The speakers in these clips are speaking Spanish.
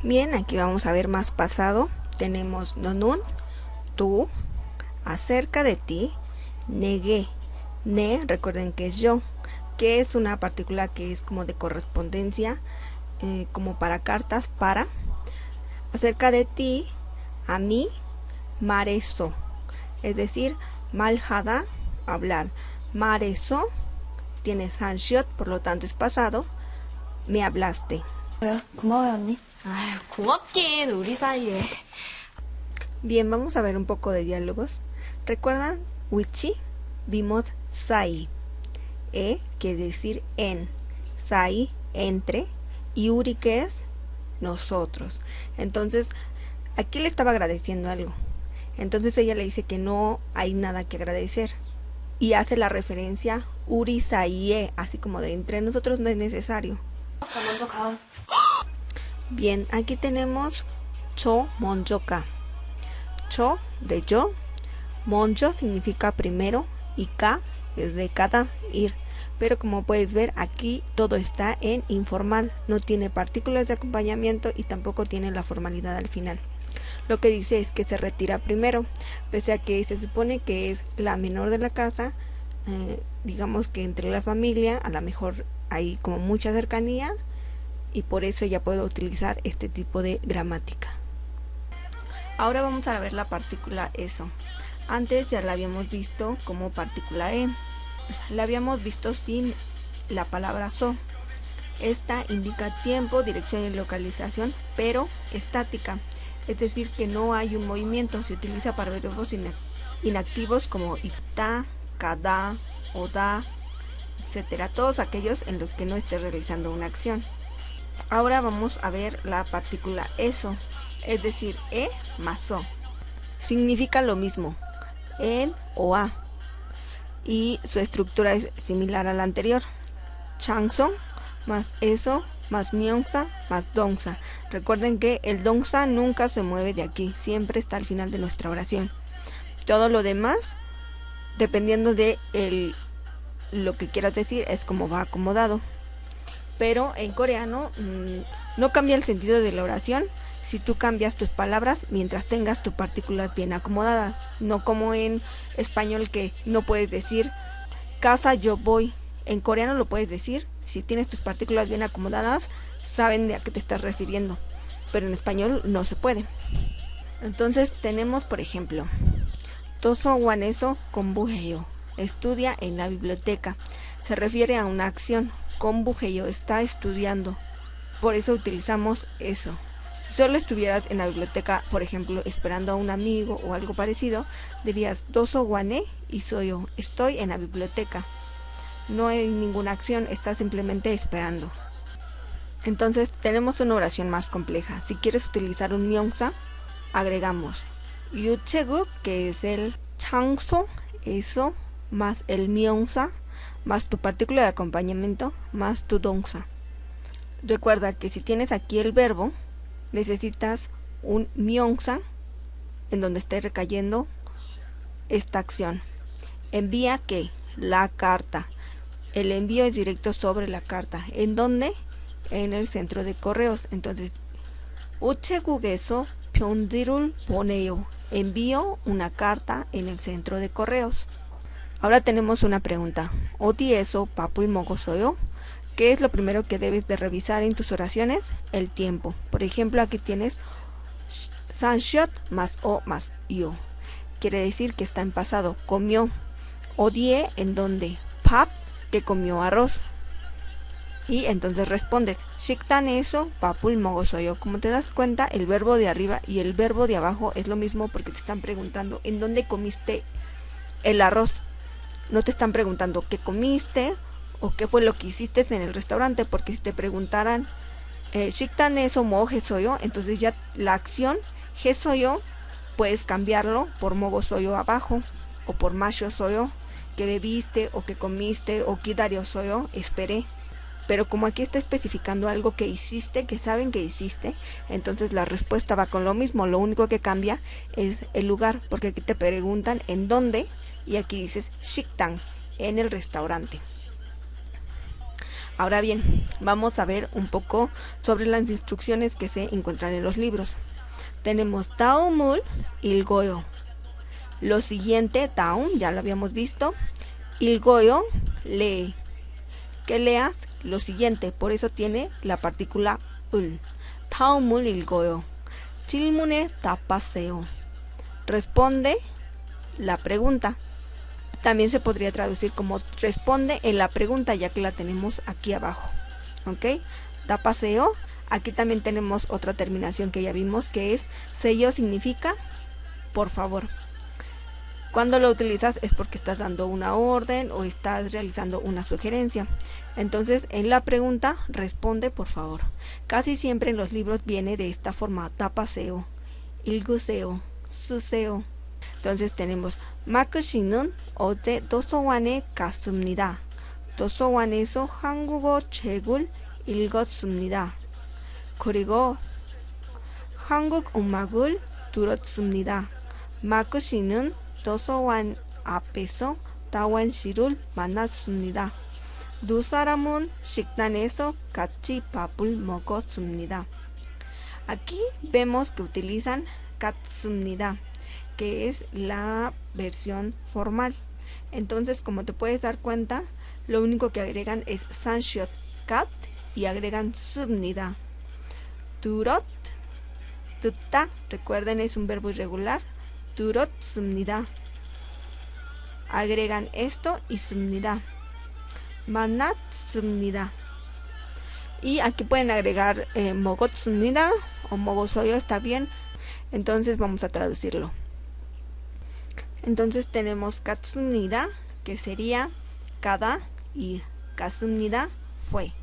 Bien, aquí vamos a ver más pasado. Tenemos nonun, tú, acerca de ti, negué, ne, recuerden que es yo, que es una partícula que es como de correspondencia, como para cartas, para. Acerca de ti, a mí, mareso, es decir, maljada, hablar. Mareso tiene sanshot, por lo tanto es pasado, me hablaste. 고마워요 언니. 아유 고맙긴 우리 사이에. Bien, vamos a ver un poco de diálogos. ¿Recuerdan? Wichi, vimos sai. Quiere decir en. Sai, entre. Y uri, que es nosotros. Entonces, aquí le estaba agradeciendo algo. Entonces ella le dice que no hay nada que agradecer. Y hace la referencia uri sai, así como de entre nosotros no es necesario. 나 먼저 가. Bien, aquí tenemos cho monjoka. Cho de yo, monjo significa primero y ka es de cada, ir. Pero como puedes ver, aquí todo está en informal, no tiene partículas de acompañamiento y tampoco tiene la formalidad al final. Lo que dice es que se retira primero, pese a que se supone que es la menor de la casa. Digamos que entre la familia a lo mejor hay como mucha cercanía y por eso ella puede utilizar este tipo de gramática. Ahora vamos a ver la partícula eso. Antes ya la habíamos visto como partícula e. La habíamos visto sin la palabra so. Esta indica tiempo, dirección y localización, pero estática. Es decir, que no hay un movimiento. Se utiliza para verbos inactivos como ita, kada, oda, etcétera. Todos aquellos en los que no esté realizando una acción. Ahora vamos a ver la partícula eso. Es decir, e más o. Significa lo mismo, en o a. Y su estructura es similar a la anterior. Changsong más eso más myeongsa más dongsa. Recuerden que el dongsa nunca se mueve de aquí, siempre está al final de nuestra oración. Todo lo demás, dependiendo de lo que quieras decir, es como va acomodado. Pero en coreano no cambia el sentido de la oración si tú cambias tus palabras mientras tengas tus partículas bien acomodadas. No como en español que no puedes decir casa yo voy. En coreano lo puedes decir. Si tienes tus partículas bien acomodadas, saben de a qué te estás refiriendo. Pero en español no se puede. Entonces tenemos, por ejemplo, Toso Waneso Kombuheyo. Estudia en la biblioteca. Se refiere a una acción. Kombuheyo está estudiando. Por eso utilizamos eso. Si solo estuvieras en la biblioteca, por ejemplo, esperando a un amigo o algo parecido, dirías Doso Wane y soy yo. Estoy en la biblioteca. No hay ninguna acción, estás simplemente esperando. Entonces tenemos una oración más compleja. Si quieres utilizar un myeongsa, agregamos yuchegu, que es el changso, eso, más el myeongsa, más tu partícula de acompañamiento, más tu dongsa. Recuerda que si tienes aquí el verbo, necesitas un myeongsa en donde esté recayendo esta acción. Envía que la carta. El envío es directo sobre la carta. ¿En dónde? En el centro de correos. Entonces, 우체국에서 편지를 보내요. Envío una carta en el centro de correos. Ahora tenemos una pregunta. 어디에서 밥을 먹었어요? ¿Qué es lo primero que debes de revisar en tus oraciones? El tiempo. Por ejemplo, aquí tienes sanshot más o más yo. Quiere decir que está en pasado. Comió. 어디에, en donde. 밥, que comió arroz. Y entonces respondes 식단에서 밥을 먹었어요. Como te das cuenta, el verbo de arriba y el verbo de abajo es lo mismo porque te están preguntando en dónde comiste el arroz. No te están preguntando qué comiste o qué fue lo que hiciste en el restaurante, porque si te preguntaran 식단에서 뭐 했어요, entonces ya la acción 했어요 puedes cambiarlo por 먹었어요 abajo o por 마셨어요, que bebiste o que comiste, o 기다렸어요, esperé. Pero como aquí está especificando algo que hiciste, que saben que hiciste, entonces la respuesta va con lo mismo. Lo único que cambia es el lugar, porque aquí te preguntan en dónde y aquí dices 식당, en el restaurante. Ahora bien, vamos a ver un poco sobre las instrucciones que se encuentran en los libros. Tenemos 다음을 읽어요. Lo siguiente, 다음, ya lo habíamos visto. 읽어요, lee. Que leas lo siguiente, por eso tiene la partícula 을. 다음을 읽어요. 질문에 답하세요. Responde la pregunta. También se podría traducir como responde en la pregunta, ya que la tenemos aquí abajo. ¿Ok? 답하세요. Aquí también tenemos otra terminación que ya vimos, que es seyo, significa por favor. Cuando lo utilizas es porque estás dando una orden o estás realizando una sugerencia. Entonces, en la pregunta, responde por favor. Casi siempre en los libros viene de esta forma, 답하세요, 읽으세요, 쓰세요. Entonces tenemos 마크 씨는 어제 도서관에 갔습니다. 도서관에서 한국어 책을 읽었습니다. 그리고 한국 음악을 들었습니다. 마크 씨는 도서관 앞에서 다원 씨를 만났습니다. 두 사람은 식당에서 같이 밥을 먹었습니다. Aquí vemos que utilizan 갔습니다, que es la versión formal. Entonces, como te puedes dar cuenta, lo único que agregan es 산시옷 갓 y agregan 습니다. 들었, 듣다, recuerden es un verbo irregular. 들었습니다. Agregan esto y 습니다. 만났습니다. Y aquí pueden agregar 먹었습니다 o 먹었어요, está bien. Entonces vamos a traducirlo. Entonces tenemos 갔습니다, que sería cada ir. 갔습니다 fue.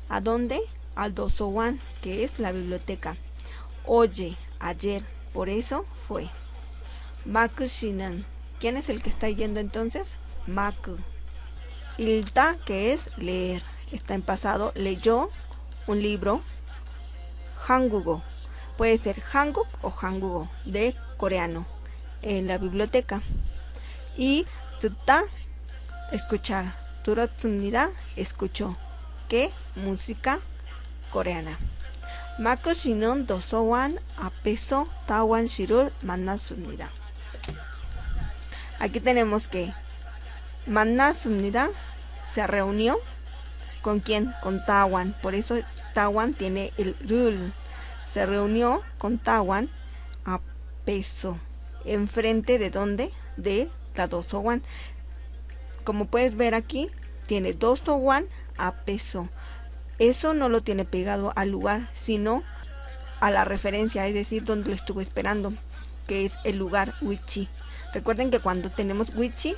¿A dónde? Al 도서관, que es la biblioteca. 어제, ayer, por eso fue. 마크 씨는, ¿quién es el que está yendo entonces? 마크. 읽다, que es leer, está en pasado, leyó un libro. 한국어, puede ser 한국 o 한국어, de coreano, en la biblioteca. Y 듣다, escuchar. 들었습니다, escuchó. ¿Qué? Música coreana. 마크 씨는 도서관 앞에서 다원 씨를 만났습니다. Aquí tenemos que 만났습니다 se reunió. ¿Con quién? Con Tawan. Por eso Tawan tiene el 를. Se reunió con Tawan 앞에서. ¿Enfrente de dónde? De la 도서관. Como puedes ver aquí, tiene 도서관 앞에서. Eso no lo tiene pegado al lugar, sino a la referencia, es decir, donde lo estuvo esperando, que es el lugar 위치. Recuerden que cuando tenemos 위치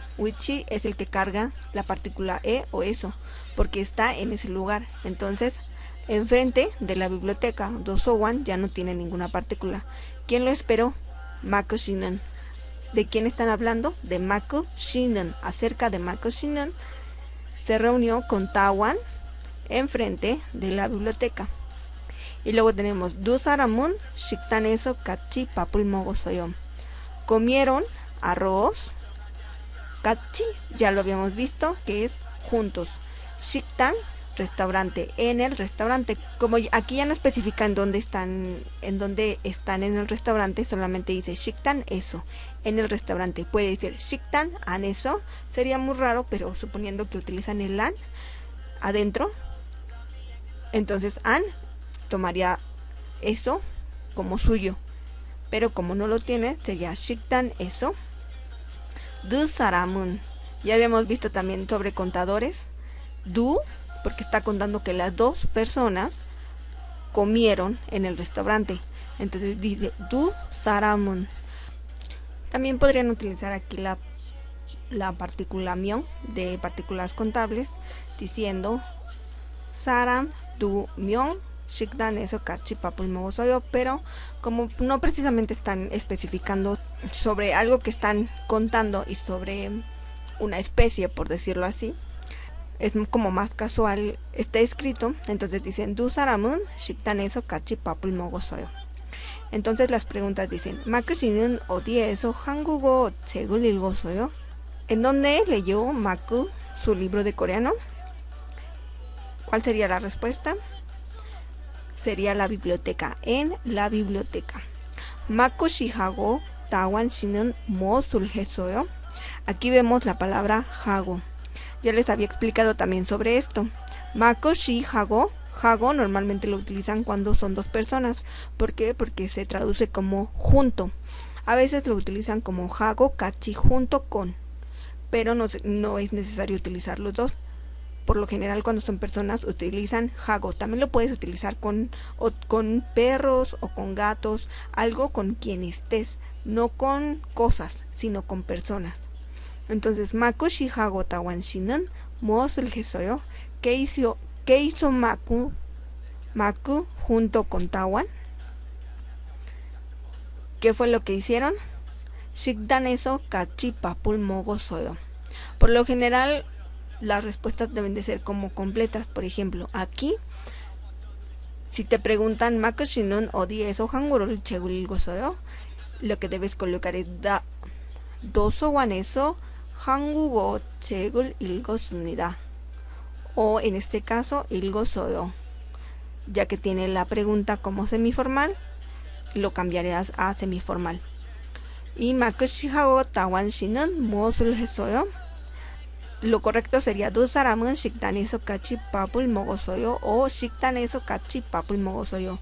es el que carga la partícula e o eso, porque está en ese lugar. Entonces, enfrente de la biblioteca, 도서관 ya no tiene ninguna partícula. ¿Quién lo esperó? 마크 씨는. ¿De quién están hablando? De 마크 씨는. Acerca de 마크 씨는 se reunió con Tawan enfrente de la biblioteca. Y luego tenemos 두 사람은 식당에서 같이 밥을 먹었어요. Comieron arroz. 같이 ya lo habíamos visto, que es juntos. 식당, restaurante. En el restaurante, como aquí ya no especifica en dónde están en el restaurante, solamente dice 식당, eso, en el restaurante. Puede decir 식당 안에서, sería muy raro, pero suponiendo que utilizan el an adentro, entonces an tomaría eso como suyo, pero como no lo tiene, sería 식당 eso. 두 사람은, ya habíamos visto también sobre contadores. 두, porque está contando que las dos personas comieron en el restaurante, entonces dice 두 사람은. También podrían utilizar aquí la partícula 명 de partículas contables, diciendo 사람 두 명 식당에서 같이 밥을 먹었어요, pero como no precisamente están especificando sobre algo que están contando y sobre una especie, por decirlo así, es como más casual está escrito, entonces dicen 두 사람은 식당에서 같이 밥을 먹었어요. Entonces las preguntas dicen, 마크 씨는 어디에서 한국어 책을 읽었어요? ¿En dónde leyó 마크 su libro de coreano? ¿Cuál sería la respuesta? Sería la biblioteca, en la biblioteca. Mako 씨하고 다원 씨는 무엇을 했어요? Aquí vemos la palabra hago. Ya les había explicado también sobre esto. Mako 씨하고, hago normalmente lo utilizan cuando son dos personas. ¿Por qué? Porque se traduce como junto. A veces lo utilizan como hago 같이, junto con, pero no es necesario utilizar los dos. Por lo general, cuando son personas, utilizan hago. También lo puedes utilizar con perros o con gatos, algo con quien estés, no con cosas, sino con personas. Entonces, Maku 씨 하고 다원 씨는 무엇을 했어요? ¿Qué hizo Maku junto con Tawan? ¿Qué fue lo que hicieron? 식단에서 같이 밥을 먹었어요. Por lo general, las respuestas deben de ser como completas. Por ejemplo, aquí, si te preguntan 마크 씨는 어디에서 한국어를 책을 읽었어요? Lo que debes colocar es 도서관에서 한국어 책을 읽었습니다. O en este caso, 읽었어요. Ya que tiene la pregunta como semiformal, lo cambiarás a semiformal. Y 마크 씨하고 다원 씨는 무엇을 했어요? Lo correcto sería 두 사람은 식단에서 같이 밥을 먹었어요. O 식단에서 같이 밥을 먹었어요.